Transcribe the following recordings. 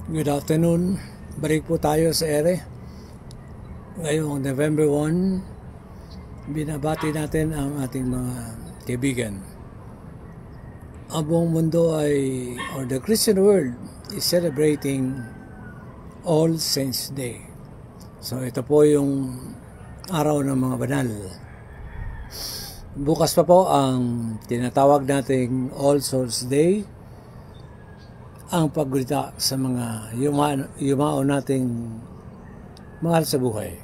Good afternoon. Balik po tayo sa ere. Ngayong November 1, binabati natin ang ating mga kaibigan. Ang buong mundo or the Christian world is celebrating All Saints Day. So ito po yung araw ng mga banal. Bukas pa po ang tinatawag nating All Souls Day, ang paggunita sa mga yumao nating mahal sa buhay.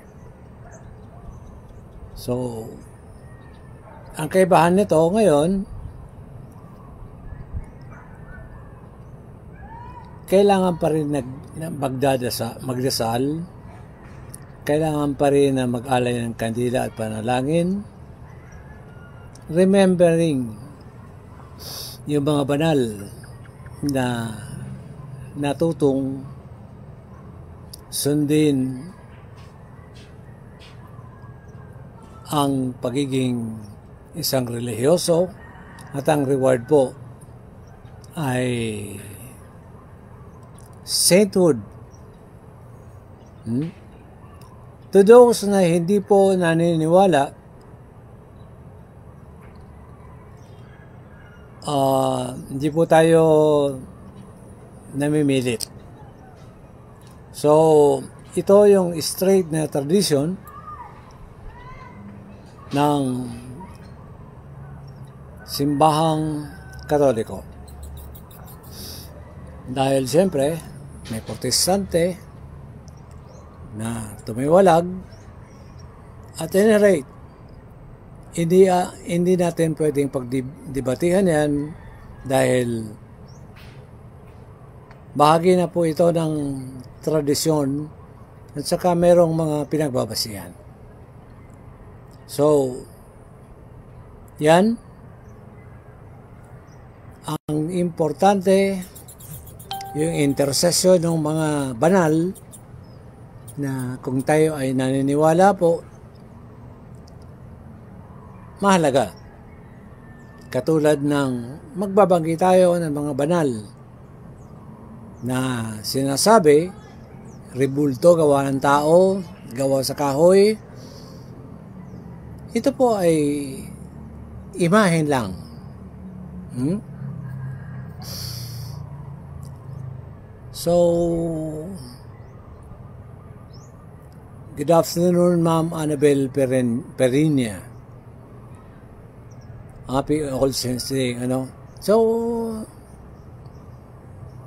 So, ang kaibahan nito ngayon, kailangan pa rin magdasal, kailangan pa rin na mag-alay ng kandila at panalangin, remembering yung mga banal na natutong sundin ang pagiging isang relihiyoso, at ang reward po ay sainthood. To those na hindi po naniniwala, hindi po tayo namimilit. So, ito yung straight na tradition ng simbahang Katoliko. Dahil siyempre, may protestante na tumiwalag, at any rate, hindi natin pwedeng pagdebatihan yan dahil bahagi na po ito ng tradisyon at saka merong mga pinagbabasihan. So, yan. Ang importante, yung intercession ng mga banal na kung tayo ay naniniwala po, mahalaga. Katulad ng magbabanggi tayo ng mga banal na sinasabi, rebulto gawa ng tao, gawa sa kahoy. Ito po ay imahen lang. So, good afternoon, Ma'am Annabel Perinia. Happy All Saints Day, So,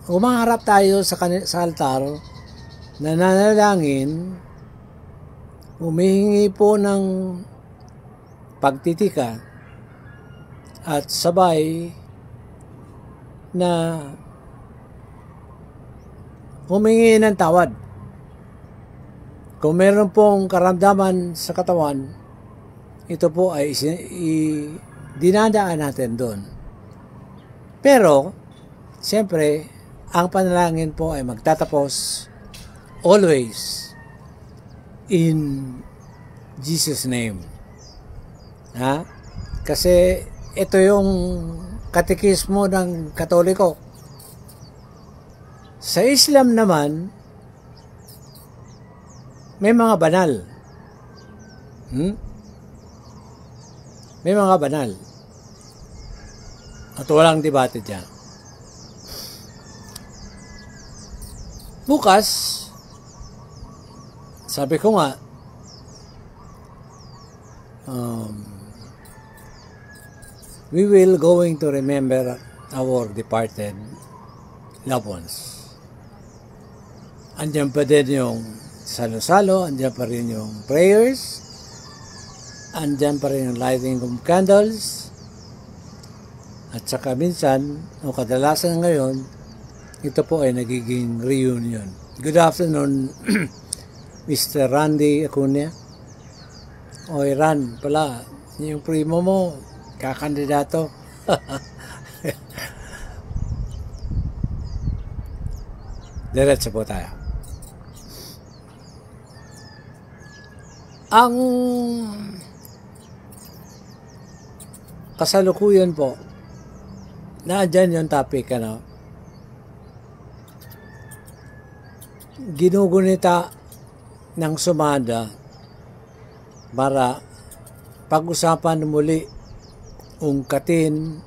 umaharap tayo sa altar, nananalangin, humihingi po ng pagtitika at sabay na humingi ng tawad. Kung meron pong karamdaman sa katawan, ito po ay dinadaan natin doon. Pero, siyempre, ang panalangin po ay magtatapos always in Jesus' name. Kasi ito yung katekismo ng Katoliko. Sa Islam naman, may mga banal. May mga banal. At walang debate dyan. Bukas, sabi ko nga, we will going to remember our departed loved ones. Andiyan pa din yung salo-salo, andiyan pa rin yung prayers, andiyan pa rin yung lighting of candles, at saka minsan, o kadalasan ngayon, ito po ay nagiging reunion. Good afternoon, Mr. Randy Acuña. Oy, Ran, pala, yung primo mo, kakandidato. Diretso po tayo. Ang kasalukuyan po, na dyan yung topic, ginugunita ng Sumada para pag-usapan muli ungkatin.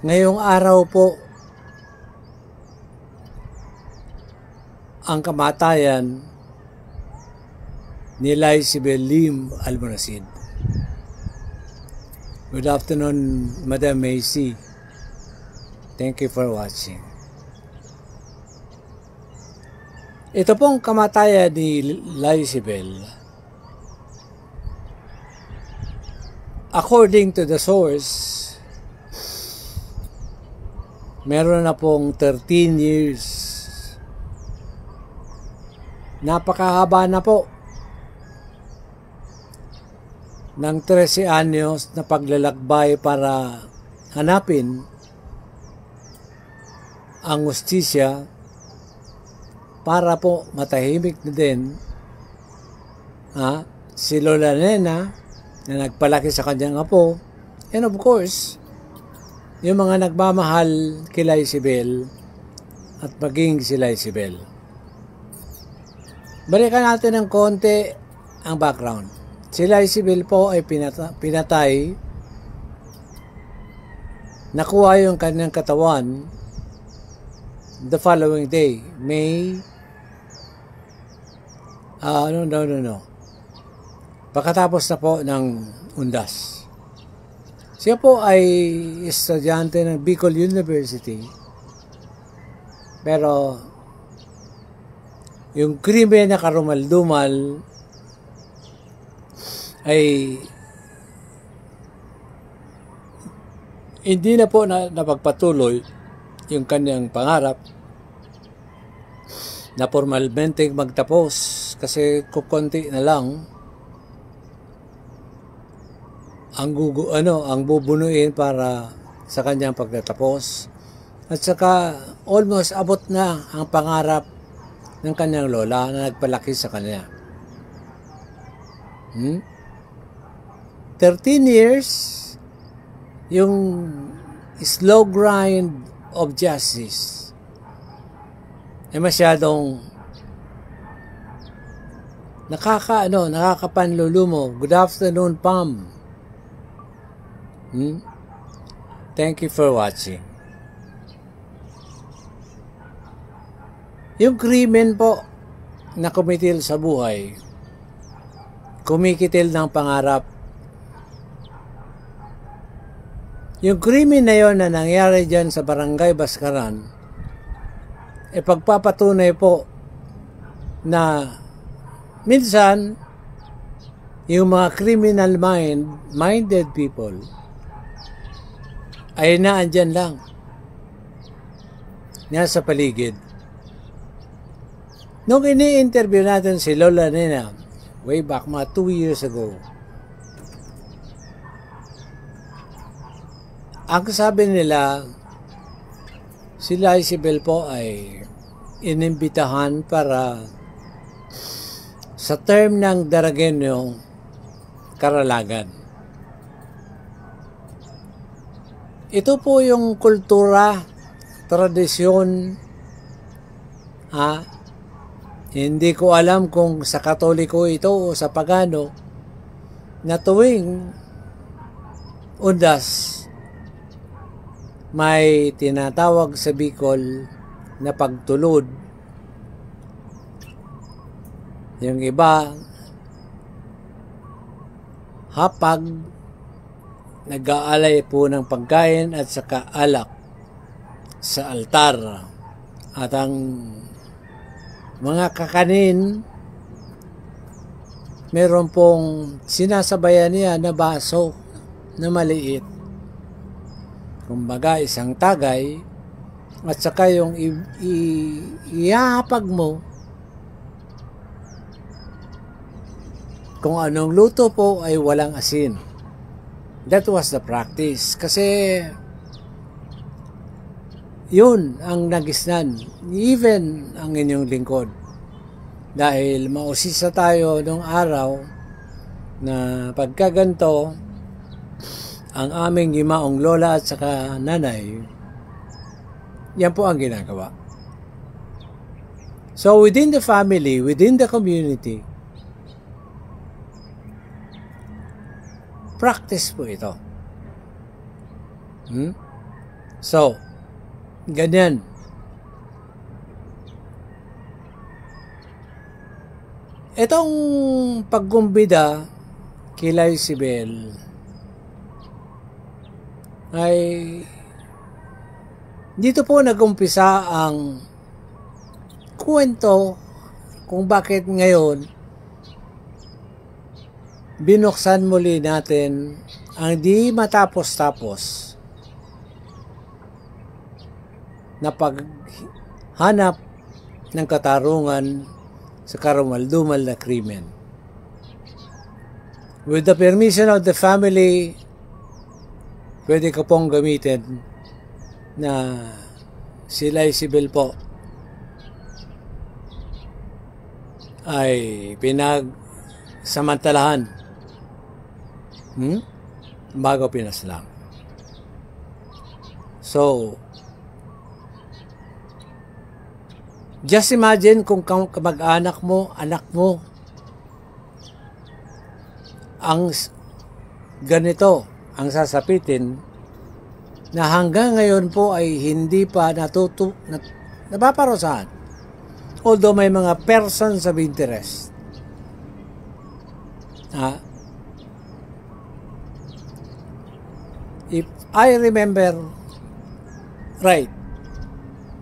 Ngayong araw po ang kamatayan ni Laisibel Lim Almonasid. Good afternoon, Madam Macy. Thank you for watching. Ito pong kamatayan ni Laisibel, according to the source, meron na pong 13 years. Napakahaba na po ng 13 anyos na paglalakbay para hanapin ang hustisya para po matahimik na din si Lola Nena na nagpalaki sa kanyang apo, and of course yung mga nagmamahal kay Laisibel at maging si Laisibel. Balikan natin ng konti ang background. Si Laisibel po ay pinatay. Nakuha yung kanyang katawan the following day, May pagkatapos na po ng undas. Siya po ay estudyante ng Bicol University, pero yung krimen na karumal-dumal ay hindi na po napagpatuloy yung kanyang pangarap na formalmente magtapos, kasi kukunti na lang ang bubunuin para sa kanyang pagtatapos, at saka almost abot na ang pangarap ng kanyang lola na nagpalaki sa kanya. 13 years, yung slow grind of justice ay masyadong nakakapanlulumo. Good afternoon, Pam. Thank you for watching. Yung krimen po na kumitil sa buhay, kumikitil ng pangarap. Yung krimen na yon na nangyari dyan sa Barangay Baskaran, pagpapatunay po na minsan yung mga criminal-minded people ay naandyan lang, nasa paligid. Nung ini-interview natin si Lola Nena, way back mga 2 years ago, ang sabi nila, si Laisibel po ay inimbitahan para sa term ng Daragenyo Karalagan. Ito po yung kultura, tradisyon, hindi ko alam kung sa Katoliko ito o sa Pagano, na tuwing undas may tinatawag sa Bicol na pagtulod. Yung iba hapag, nag-aalay po ng pagkain at saka alak sa altar, at ang mga kakanin meron pong sinasabayan niya na baso na maliit, kumbaga isang tagay, at saka yung ihahapag mo kung anong luto po ay walang asin. That was the practice, kasi yun ang nagisnan, even ang inyong lingkod, dahil mausisa tayo nung araw na pagkaganto ang aming gimaong lola at saka nanay, yan po ang ginagawa. So within the family, within the community, practice po ito. So, ganyan. Itong pagkumbida kila Isabel ay dito po nag-umpisa ang kwento kung bakit ngayon binuksan muli natin ang di matapos-tapos na paghanap ng katarungan sa karumaldumal na krimen. With the permission of the family, pwede ko pong gamitin na sila Isabel po ay pinagsamantalahan bago pinaslang. So, just imagine kung kamag-anak mo, anak mo, ang ganito, ang sasapitin, na hanggang ngayon po ay hindi pa napaparusahan. Although may mga persons of interest. If I remember right,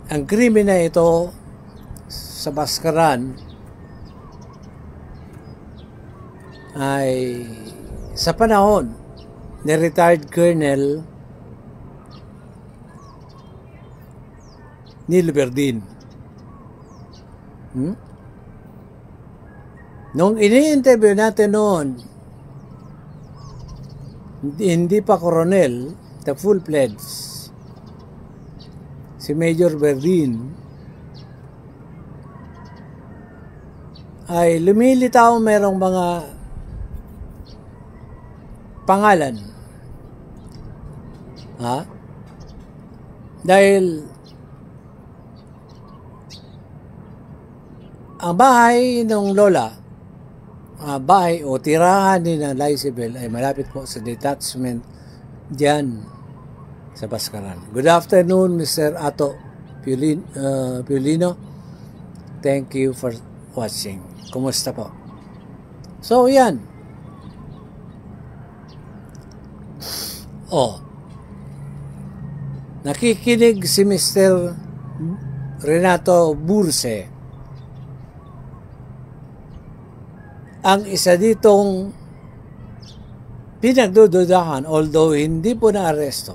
ang krimen na ito sa Baskaran ay sa panahon ni retired Colonel Neil Verdin. Nung ini-interview natin noon, hindi pa koronel, the full-fledged, si Major Verdin, ay lumilitaw merong mga pangalan. Dahil ang bahay ng lola, bahay o tirahan ni na Isabel ay malapit po sa detachment diyan sa Baskaran. Good afternoon, Mr. Ato Piolino. Thank you for watching. Kumusta po? So, yan. Nakikinig si Mr. Renato Burse. Ang isa ditong pinagdududahan, although hindi po na-aresto,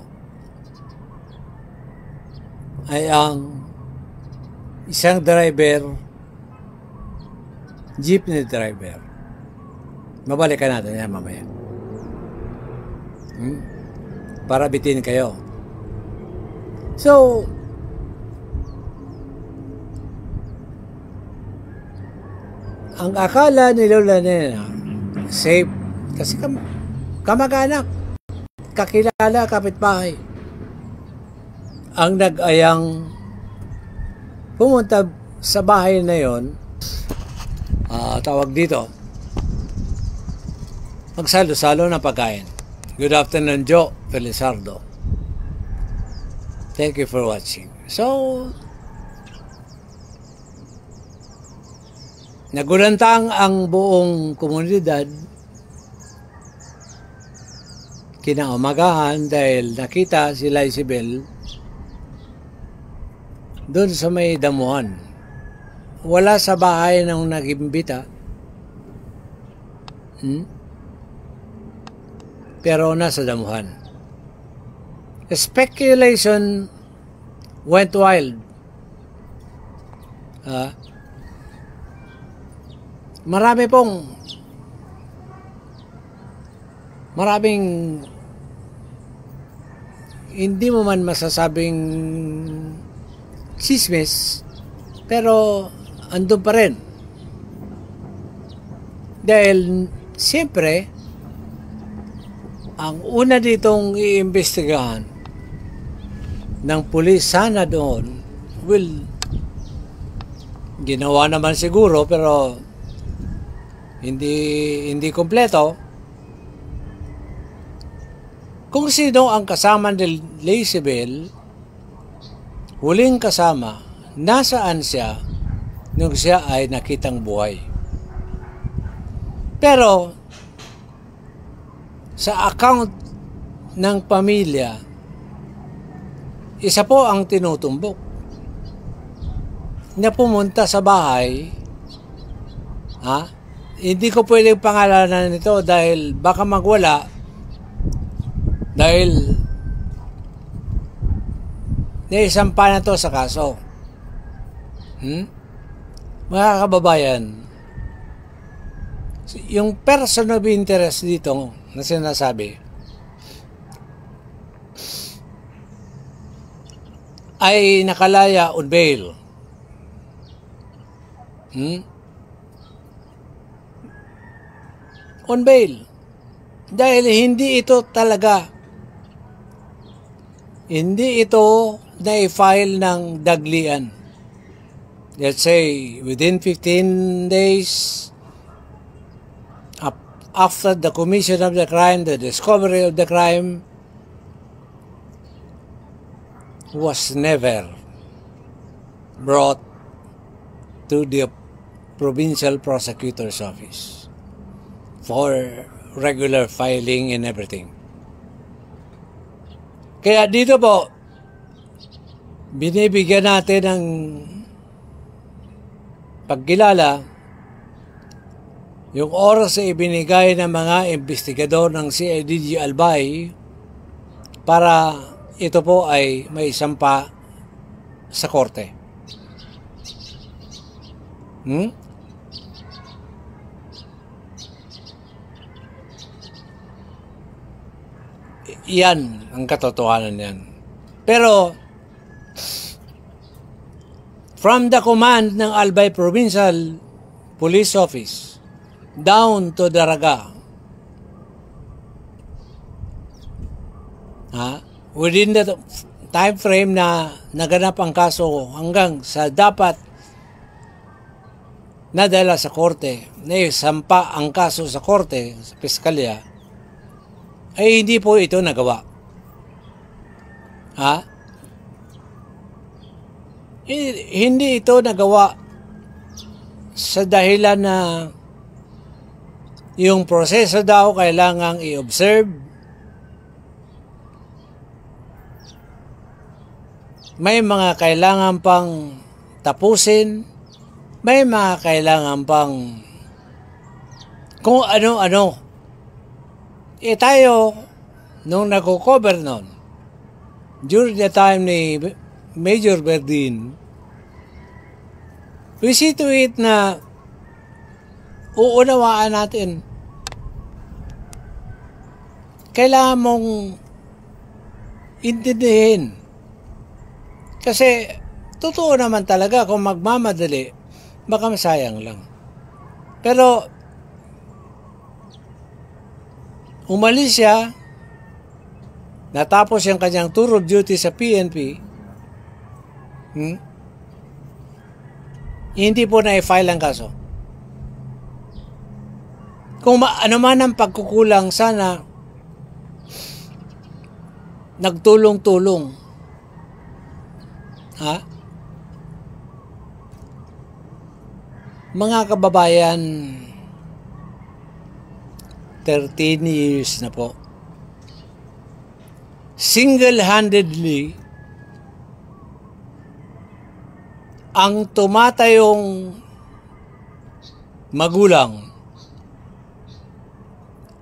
ay ang isang driver, jeepney driver. Mabalikan natin yan mamaya. Para bitin kayo. So, ang akala ni Lola Nena, safe, kasi kamag-anak, kakilala, kapitbahay, ang nag-ayang pumunta sa bahay na yon, tawag dito, magsalo-salo ng pagkain. Good afternoon, Joe Felizardo. Thank you for watching. So, nagulantang ang buong komunidad kinaumagahan dahil nakita sila Isabel doon sa may damuhan. Wala sa bahay nang nag-imbita. Pero nasa damuhan. Speculation went wild. Maraming hindi mo man masasabing chismis, pero andun pa rin. Dahil siyempre ang una ditong iimbestigahan ng pulis sana doon will Ginawa naman siguro pero hindi kompleto. Kung sino ang kasama ni Lacebel, huling kasama, nasaan siya nung siya ay nakitang buhay. Pero sa account ng pamilya, isa po ang tinutumbok na pumunta sa bahay. Hindi ko pwedeng pangalanan ito dahil baka magwala, dahil naisampa na to sa kaso. Mga kababayan, yung person of interest dito na sinasabi ay nakalaya on bail. On bail. Dahil hindi ito na-file ng daglian. Let's say, within 15 days after the commission of the crime, the discovery of the crime was never brought to the provincial prosecutor's office for regular filing and everything. Kaya dito po, binibigyan natin ng pagkilala yung oras na ibinigay ng mga investigador ng CIDG Albay para ito po ay may isampa sa korte. Yan ang katotohanan yan. Pero from the command ng Albay Provincial Police Office down to Daraga, within the time frame na naganap ang kaso hanggang sa dapat nadala sa korte, na isampa ang kaso sa korte, sa piskalya, ay hindi po ito nagawa. Hindi ito nagawa sa dahilan na yung proseso daw kailangang i-observe, may mga kailangan pang tapusin, may mga kailangan pang kung ano-ano. Tayo, nung nag-cover nun, during the time ni Major Berdin, we see to it na uunawaan natin. Kailangan mong intindihin. Kasi, totoo naman talaga kung magmamadali, baka masayang lang. Pero, umalis siya, natapos yung kanyang tour of duty sa PNP, hindi po na-file ang kaso. Kung ano man ang pagkukulang, sana nagtulong-tulong. Mga kababayan, 13 years na po. Single-handedly, ang tumatayong magulang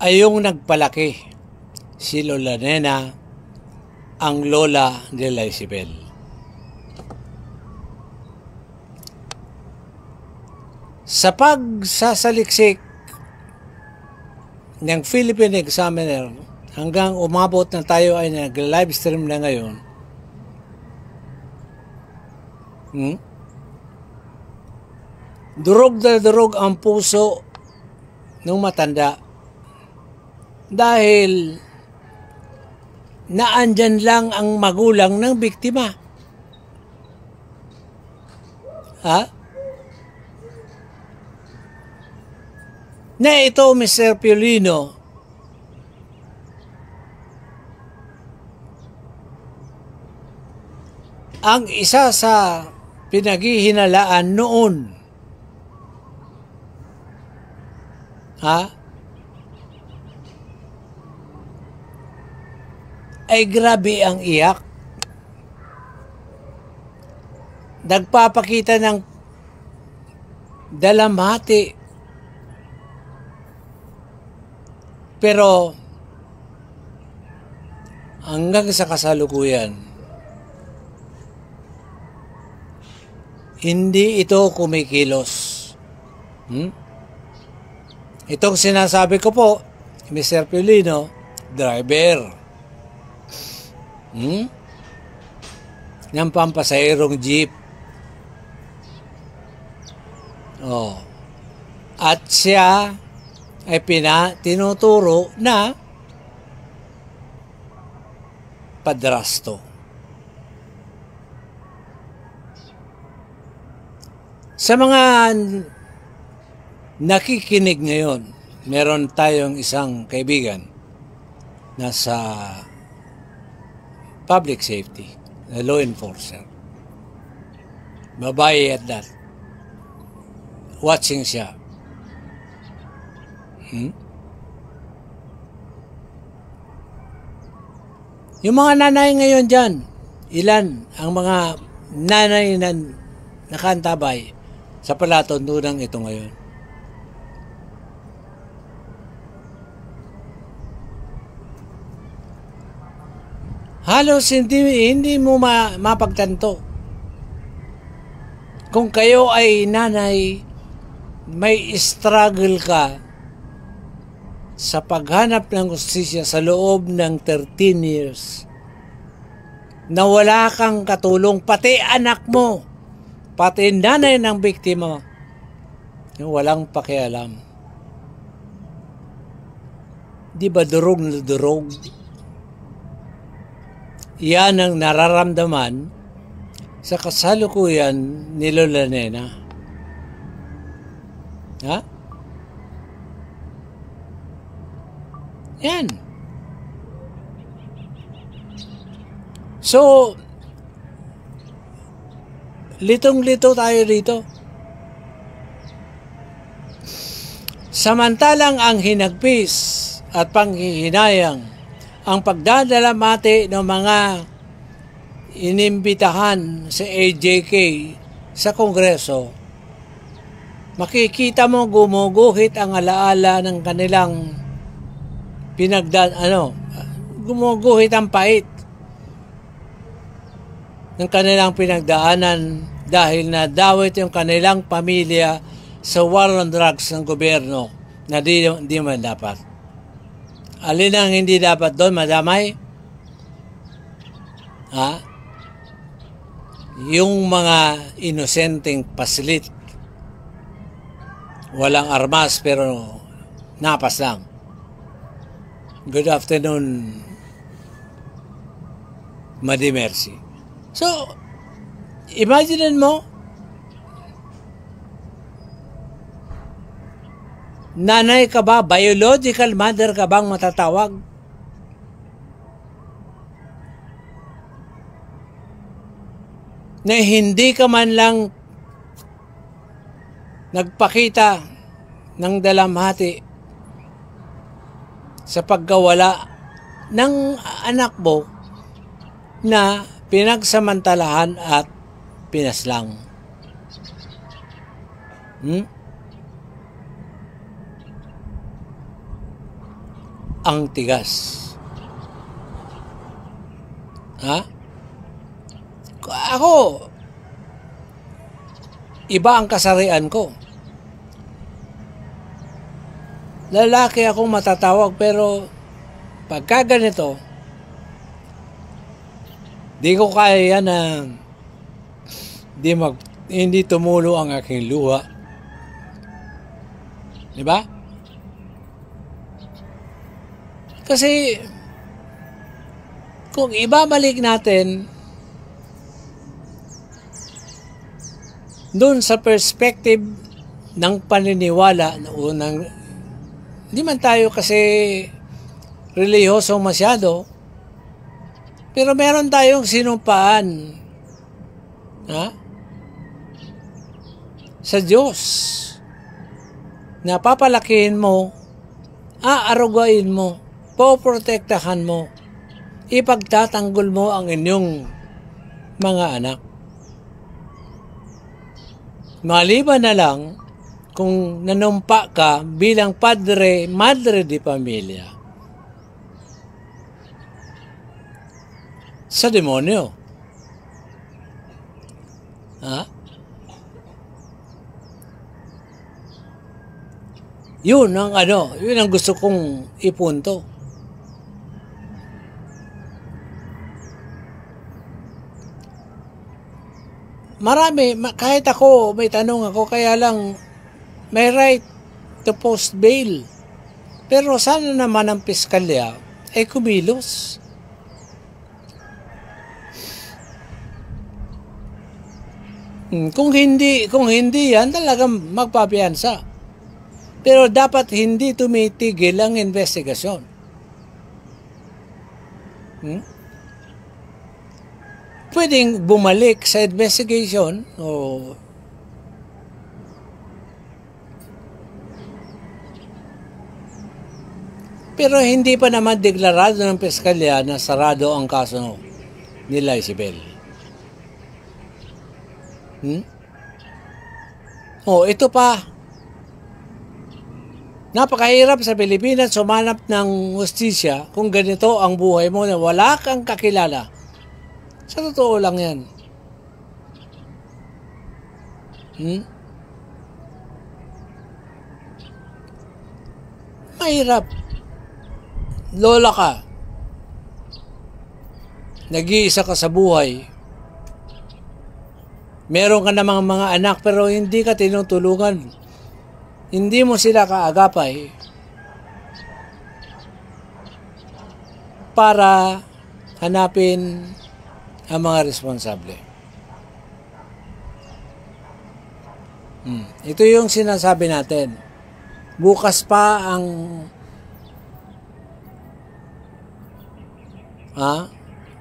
ay yung nagpalaki, si Lola Nena, ang lola ni Lacebel. Sa pagsasaliksik ng Philippine Examiner hanggang umabot na tayo ay nag-live stream na ngayon, durog na durog ang puso ng matanda dahil naandyan lang ang magulang ng biktima. na ito, Mr. Piolino, ang isa sa pinaghihinalaan noon, ay grabe ang iyak. Nagpapakita ng dalamhati. Pero hanggang sa kasalukuyan, hindi ito kumikilos. Itong sinasabi ko po, Mr. Piolino, driver. Ng pampasahirong jeep. At siya ay tinuturo na padrasto. Sa mga nakikinig ngayon, meron tayong isang kaibigan na sa public safety, na law enforcer. Babae at that. Watching siya. Yung mga nanay ngayon dyan, ilan ang mga nanay na nakantabay sa palatuntunang ito ngayon? Halos hindi mo mapagtanto. Kung kayo ay nanay, may struggle ka sa paghanap ng hustisya sa loob ng 13 years na wala kang katulong, pati anak mo, pati nanay ng biktima, walang pakialam. Di ba durog na durog? Yan ang nararamdaman sa kasalukuyan ni Lola Nena. Yan. So, litong-lito tayo rito. Samantalang ang hinagpis at panghihinayang, ang pagdadalamati ng mga inimbitahan sa AJK sa Kongreso, makikita mo gumuguhit ang alaala ng kanilang gumuguhit ang pait ng kanilang pinagdaanan dahil nadawit yung kanilang pamilya sa war on drugs ng gobyerno na di man dapat. Alin ang hindi dapat doon, madamay? Yung mga inosenteng paslit. Walang armas pero napas lang. Good afternoon, Madi Mercy. So, imagine mo, nanay ka ba? Biological mother ka bang matatawag? Na hindi ka man lang nagpakita ng dalamhati sa pagkawala ng anak mo na pinagsamantalahan at pinaslang. Ang tigas. Ako, iba ang kasarian ko. Lalaki akong matatawag pero pagka ganito, di ko kaya na hindi tumulo ang aking luha. Diba? Kasi kung ibabalik natin doon sa perspective ng paniniwala o ng Hindi man tayo kasi relihiyoso masyado, pero meron tayong sinumpaan, ha? Sa Diyos na papalakihin mo, aarugain mo, poprotektahan mo, ipagtatanggol mo ang inyong mga anak. Maliban na lang kung nanumpa ka bilang padre, madre di pamilya sa demonyo. Ha? Yun ang gusto kong ipunto. Marami, kahit ako, may tanong ako, kaya lang may right to post bail. Pero sana naman ang piskalya ay kumilos. Kung hindi yan, talagang magpapiyansa. Pero dapat hindi tumitigil ang investigasyon. Pwedeng bumalik sa investigation pero hindi pa naman deklarado ng piskalya na sarado ang kaso nila Isabel. Ito pa. Napakahirap sa Pilipinas sumanap ng hustisya kung ganito ang buhay mo na wala kang kakilala. Sa totoo lang yan. Mahirap. Lola ka. Nag-iisa ka sa buhay. Meron ka namang mga anak pero hindi ka tinutulungan. Hindi mo sila kaagapay para hanapin ang mga responsable. Ito yung sinasabi natin. Bukas pa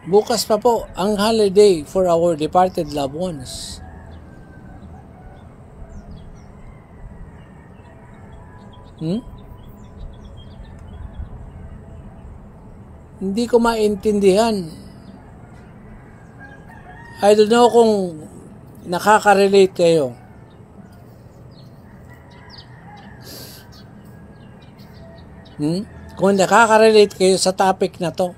bukas pa po ang holiday for our departed loved ones. Hindi ko maintindihan. I don't know kung nakaka-relate kayo. Kung nakaka-relate kayo sa topic na to.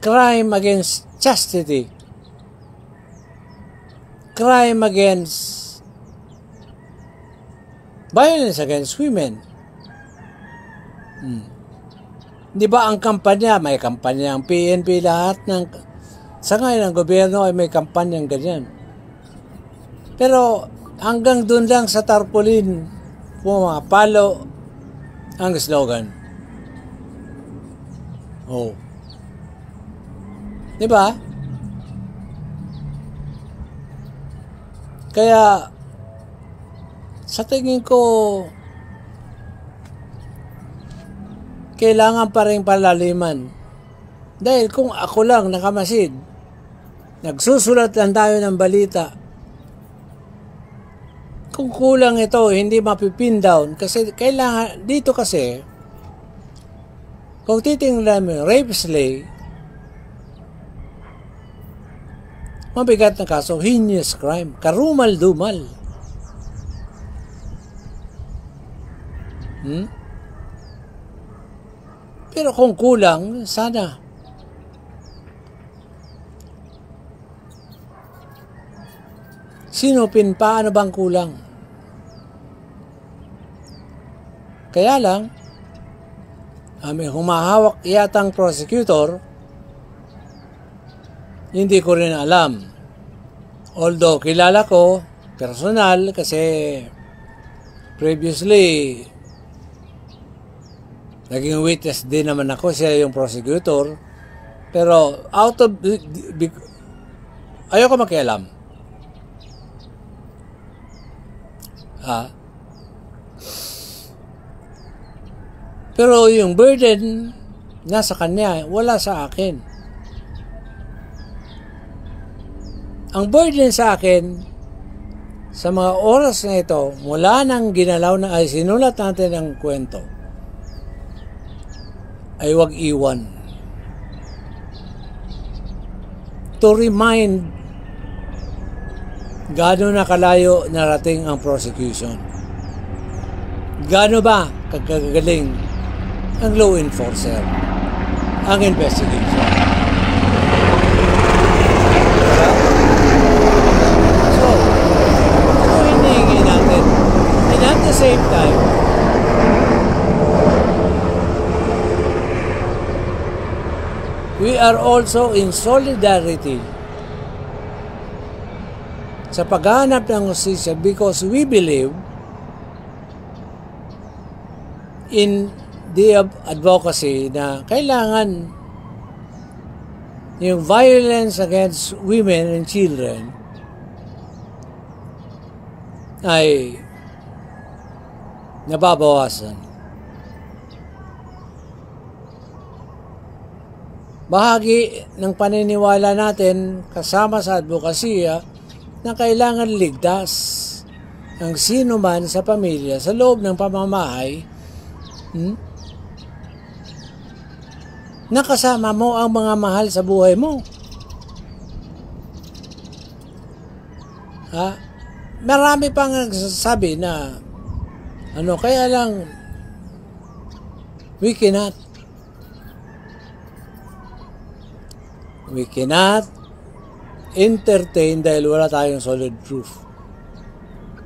Crime against chastity. Crime against violence against women. Di ba ang kampanya, may kampanya ang PNP, lahat sa ngayon ng gobyerno ay may kampanyang ganyan. Pero hanggang dun lang sa tarpaulin, pumapalo ang slogan. Di ba? Kaya sa tingin ko kailangan pa rin palaliman. Dahil kung ako lang nakamasid, nagsusulat lang tayo ng balita, kung kulang ito, hindi mapipin down. Kasi kailangan, dito kasi, kung titingnan mo, rape slay, mabigat na kaso, heinous crime, karumal-dumal. Pero kung kulang, sana. Sinupin pa, ano bang kulang? Kaya lang, may humahawak yatang prosecutor, hindi ko rin alam. Although kilala ko, personal, kasi previously, naging witness din naman ako, siya yung prosecutor. Pero ayoko makialam. Ah. Pero yung burden nasa kanya, wala sa akin. Ang burden sa akin, sa mga oras na ito, mula nang ginalaw na ay sinulat natin ang kwento, ay wag iwan. To remind gaano na kalayo narating ang prosecution. Gaano ba kagagaling ang law enforcer, ang investigation. So, ito hinihingi natin. And at the same time, we are also in solidarity sa paghahanap ng hustisya because we believe in the advocacy na kailangan yung violence against women and children ay nababawasan. Bahagi ng paniniwala natin kasama sa advokasya na kailangan ligtas ang sino man sa pamilya sa loob ng pamamahay nakasama mo ang mga mahal sa buhay mo. Marami pang nagsasabi na kaya lang we cannot entertain dahil wala tayong solid proof.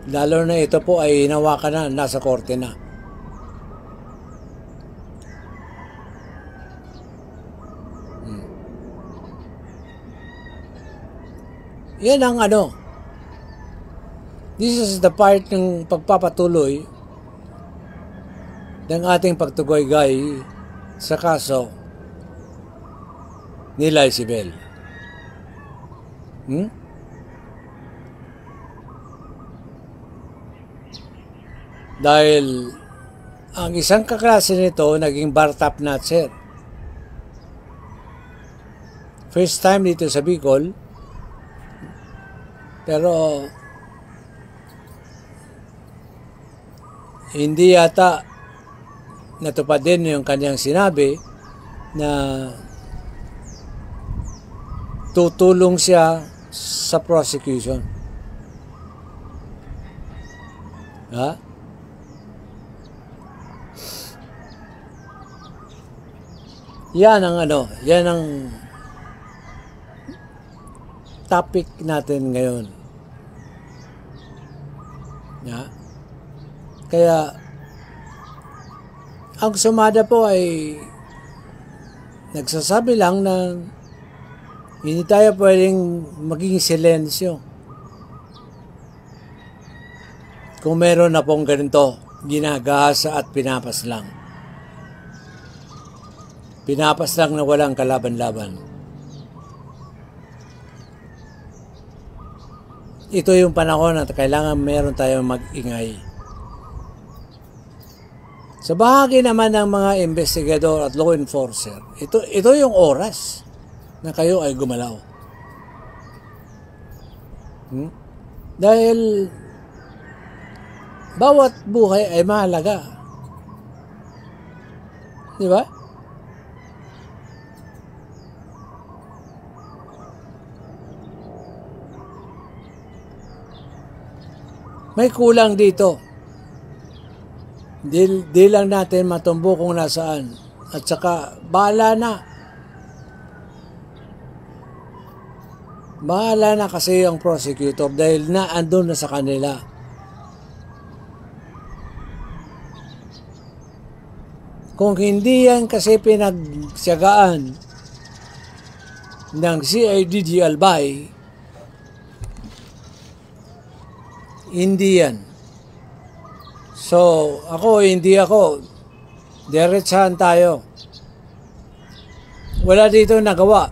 Lalo na ito po ay hinawakan na, nasa korte na. Yan ang this is the part ng pagpapatuloy ng ating pagtugoy-gay sa kaso ni Lysibel. Dahil ang isang kaklase nito naging bar top notcher. First time dito sa Bicol, pero hindi yata natupad din yung kanyang sinabi na tutulong siya sa prosecution. Yan ang yan ang topic natin ngayon. Kaya ang sumada po ay nagsasabi lang na hindi tayo pwedeng maging silensyo. Kung meron na pong ganito, ginagahasa at pinapas lang. Pinapas lang na walang kalaban-laban. Ito yung panahon na kailangan meron tayong mag-ingay. Sa bahagi naman ng mga investigador at law enforcer, ito yung oras na kayo ay gumalaw. Dahil bawat buhay ay mahalaga. Di ba? May kulang dito. Di lang natin matumbo kung nasaan. At saka, bahala na. Bahala na kasi ang prosecutor dahil andun na sa kanila. Kung hindi yan kasi pinagsiyagaan ng CIDG Albay, hindi yan. So, hindi ako. Diretsahan tayo. Wala dito nagawa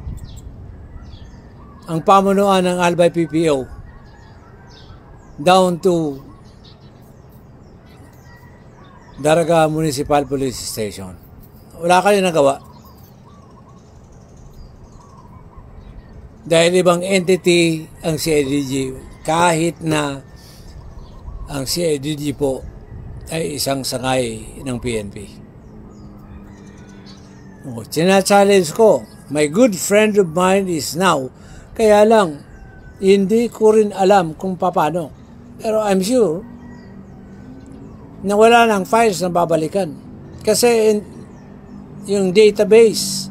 ang pamunuan ng Albay PPO down to Daraga Municipal Police Station. Wala kayo nagawa. Dahil ibang entity ang CIDG, kahit na ang CIDG po ay isang sangay ng PNP. Challenge ko, my good friend of mine is now, kaya lang, hindi ko rin alam kung paano. Pero I'm sure na wala ng files na babalikan. Kasi yung database,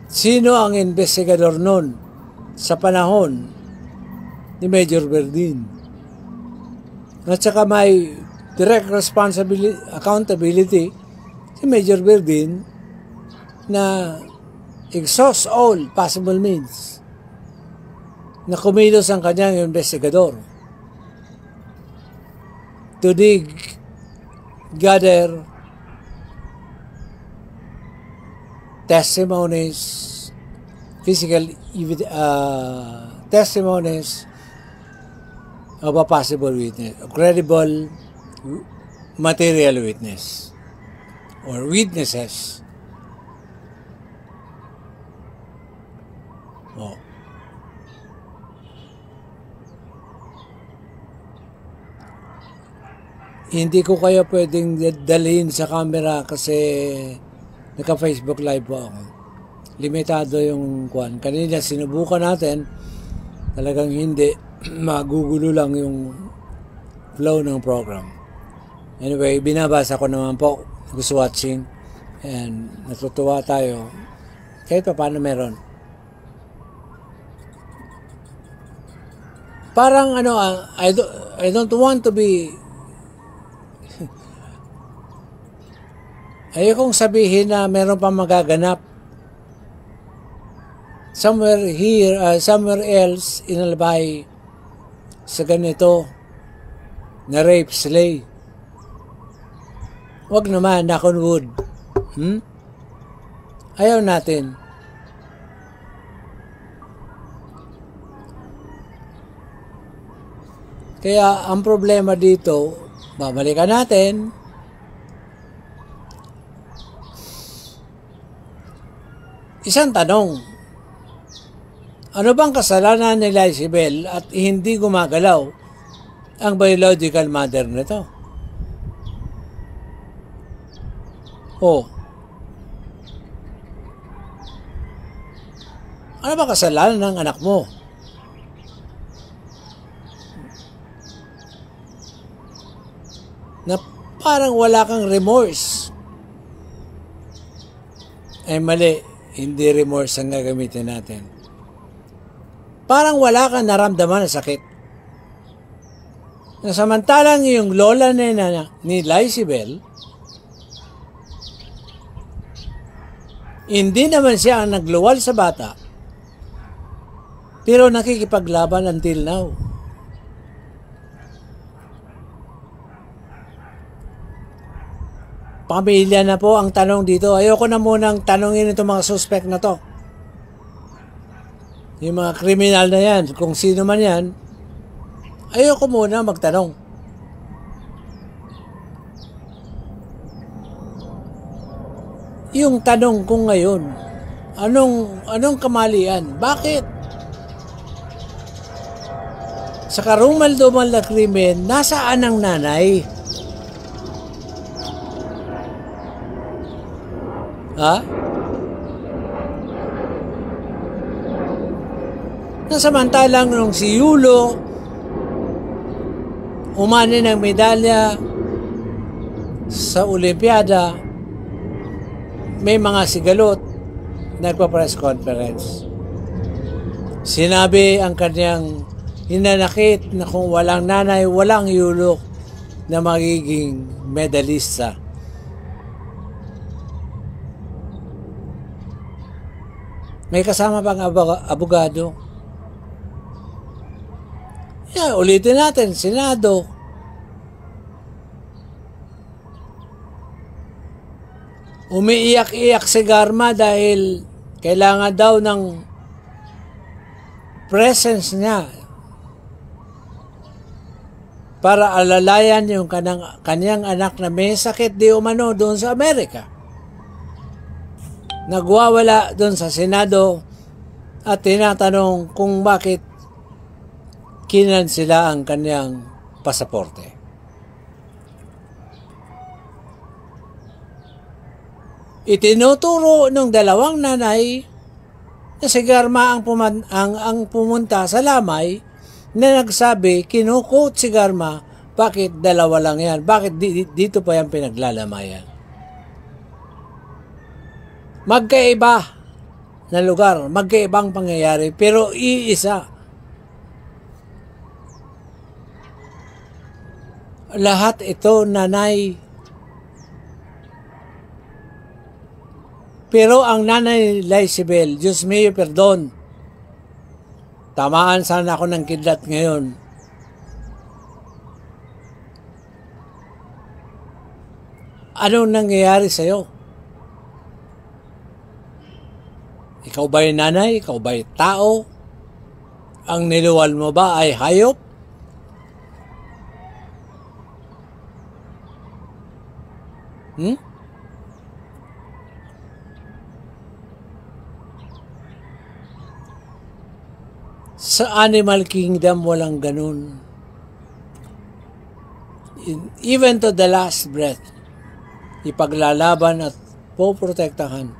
sino ang investigador nun sa panahon ni Major Verdin? At saka may direct accountability si Major Verdin na exhaust all possible means na kumilos ang kanyang investigador to gather testimonies, physical testimonies of a possible witness, a credible material witness or witnesses. Hindi ko kaya pwedeng dalhin sa camera kasi naka-Facebook live po ako. Limitado yung kwan. Kanina sinubukan natin, talagang hindi. Magugulo lang yung flow ng program. Anyway, binabasa ko naman po. Gusto watching. And natutuwa tayo. Kahit pa paano meron. Parang I don't want to be ayokong sabihin na meron pa magaganap somewhere here, somewhere else in Albay sa ganito na rape, slay. Wag naman, knock on wood. Ayaw natin. Kaya ang problema dito, babalikan natin, isang tanong, ano bang kasalanan ni Lysibel at hindi gumagalaw ang biological mother nito? Ano ba kasalanan ng anak mo? Na parang wala kang remorse. Ay mali, hindi remorse ang gagamitin natin. Parang wala kang naramdaman na sakit. Na samantalang yung lola ni Lysibel, hindi naman siya ang nagluwal sa bata, pero nakikipaglaban until now. Pamilya na po ang tanong dito. Ayoko na munang tanongin itong mga suspect na to. Yung mga kriminal na yan, kung sino man yan, ayoko muna magtanong. Yung tanong ko ngayon, anong kamalian? Bakit? Sa karumal-dumal na krimen, nasaan ang nanay? Nasamantalang nung si Yulo umani ng medalya sa Olimpiada, may mga sigalot nagpa-press conference. Sinabi ang kanyang hinanakit na kung walang nanay, walang Yulo na magiging medalista. May kasama pang abogado. Ulitin natin, Senado. Umiiyak-iyak si Garma dahil kailangan daw ng presence niya para alalayan yung kanyang anak na may sakit di umano doon sa Amerika. Nagwawala doon sa Senado at tinatanong kung bakit kinansela ang kanyang pasaporte. Itinuturo ng dalawang nanay na si Garma ang pumunta sa lamay na nagsabi, kinukot si Garma, bakit dalawa lang yan? Bakit dito pa yan pinaglalamayan? Magkaiba na lugar, magkaibang pangyayari, pero iisa. Lahat ito nanay. Pero ang nanay Lysabel, Diyos mio, perdon. Tamaan sana ako ng kidlat ngayon. Anong nangyayari sa'yo? Ikaw ba'y nanay? Ikaw ba'y tao? Ang niluwal mo ba ay hayop? Sa animal kingdom, walang ganun. Even to the last breath, ipaglalaban at poprotektahan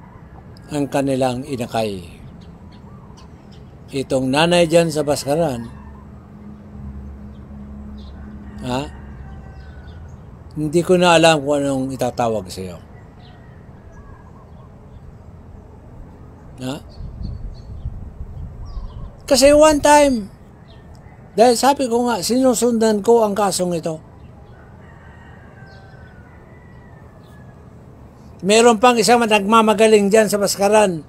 ang kanilang inakay. Itong nanay dyan sa Baskaran, hindi ko na alam kung anong itatawag sa iyo. Kasi one time, dahil sabi ko nga, sinusundan ko ang kasong ito. Meron pang isang nagmamagaling dyan sa Baskaran.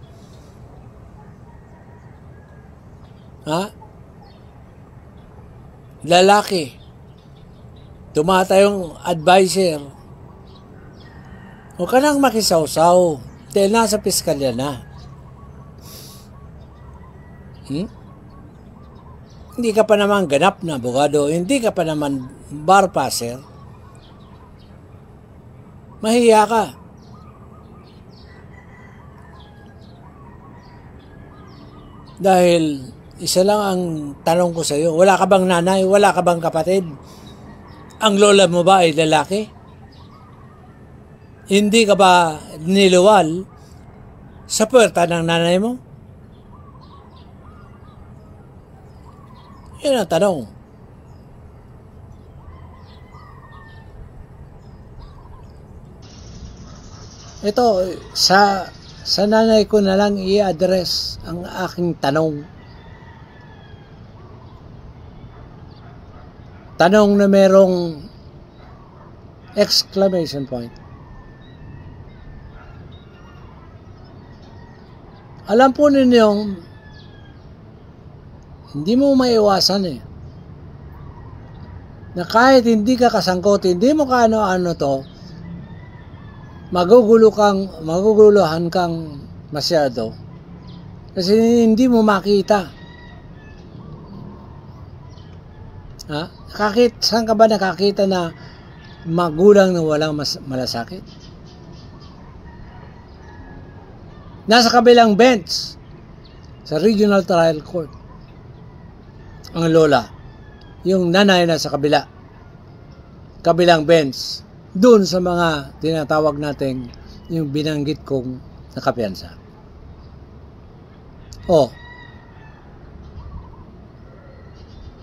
Lalaki. Tumatayong advisor. Huwag ka nang makisawsaw. Dahil nasa piskalya na. Hindi ka pa naman ganap na abogado, hindi ka pa naman bar passer, mahiya ka. Dahil isa lang ang tanong ko sa iyo, wala ka bang nanay, wala ka bang kapatid? Ang lola mo ba ay lalaki? Hindi ka ba niluwal sa puwerta ng nanay mo? Yan ang tanong. Ito, sa nanay ko na lang i-address ang aking tanong. Tanong na merong exclamation point. Alam po ninyong hindi mo maiwasan na kahit hindi ka kasangkot, hindi mo kaano-ano to, maguguluhan kang masyado kasi hindi mo makita. Saan ka ba nakakita na magulang na walang malasakit? Nasa kabilang bench sa Regional Trial Court ang lola, yung nanay na sa kabilang bench, doon sa mga tinatawag natin yung binanggit kong nakapiyansa.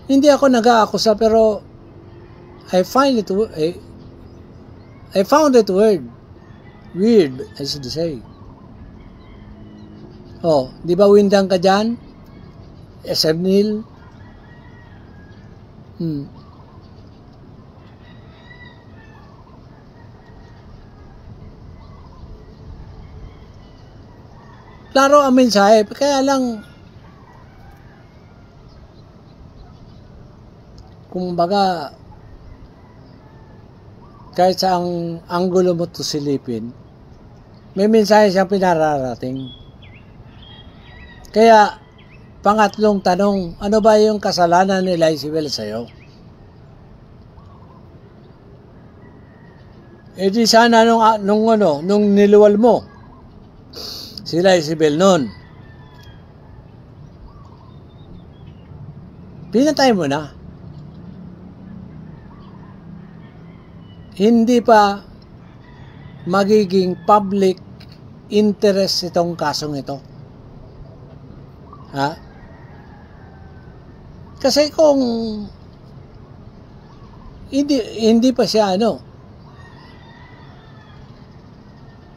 Hindi ako nag-aakusa, pero I found it weird, I should say. Di ba windang ka dyan? SM Neil? Klaro ang mensahe, kaya lang kumbaga kahit sa ang anggulo mo to silipin, may mensahe siyang pinararating. Kaya pangatlong tanong, ano ba yung kasalanan ni Lysabel sa'yo? Eh di sana nung niluwal mo, sila Isabel noon. Pinatay mo na. Hindi pa magiging public interest itong kasong ito. Ha? Kasi kung hindi pa siya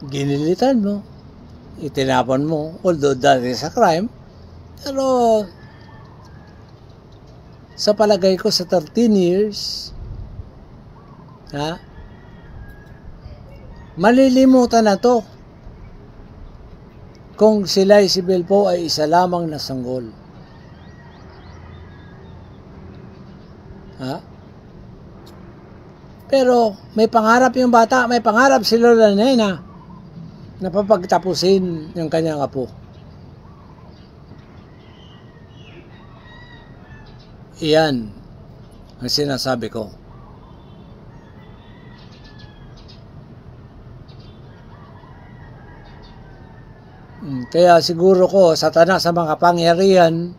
ginilitan mo, itinapon mo, although that is a crime, pero sa palagay ko sa 13 years, malilimutan na to kung sila Isabel po ay isa lamang na sanggol. Pero may pangarap yung bata, may pangarap si Lola Nena na papagtapusin yung kanyang apo. Iyan ang sinasabi ko. Kaya siguro ko, Satanas sa mga kapangyarihan,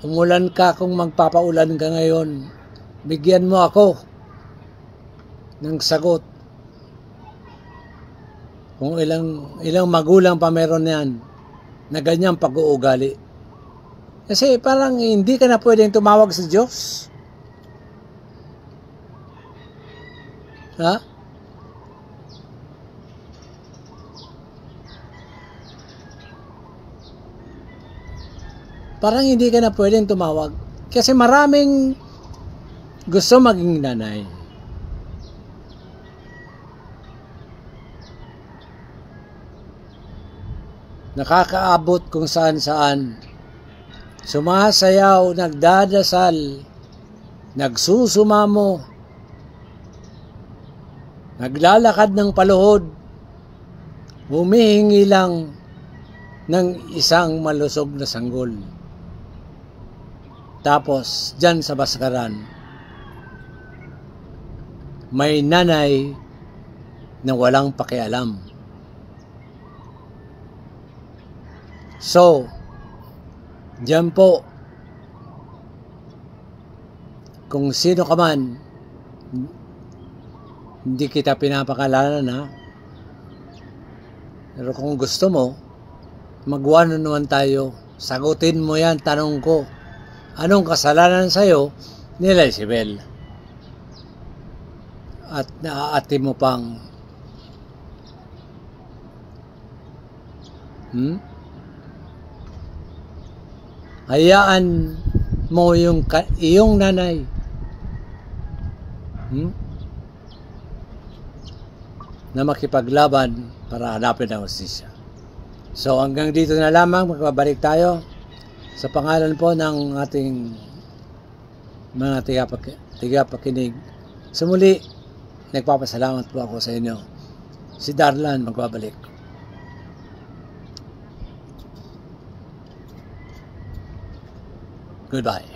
umulan ka kung magpapaulan ka ngayon, bigyan mo ako ng sagot. Kung ilang magulang pa meron yan na ganyang pag-uugali. Kasi parang hindi ka na pwedeng tumawag sa Diyos. Parang hindi ka na pwedeng tumawag. Kasi maraming gusto maging nanay. Nakakaabot kung saan-saan. Sumasayaw, nagdadasal, nagsusumamo, naglalakad ng paluhod, humihingi lang ng isang malusog na sanggol. Tapos, dyan sa baskaran, may nanay na walang pakialam. So, dyan po, kung sino ka man, hindi kita pinapakalanan pero kung gusto mo, mag-one-on-one tayo. Sagutin mo yan, tanong ko. Anong kasalanan sa'yo nila Isabel? At naaati mo pang hayaan mo yung iyong nanay na makipaglaban para hanapin ang hustisya. So hanggang dito na lamang, magbabalik tayo sa pangalan po ng ating mga tigapakinig. Sumuli, nagpapasalamat po ako sa inyo. Si Darlan magbabalik. Goodbye.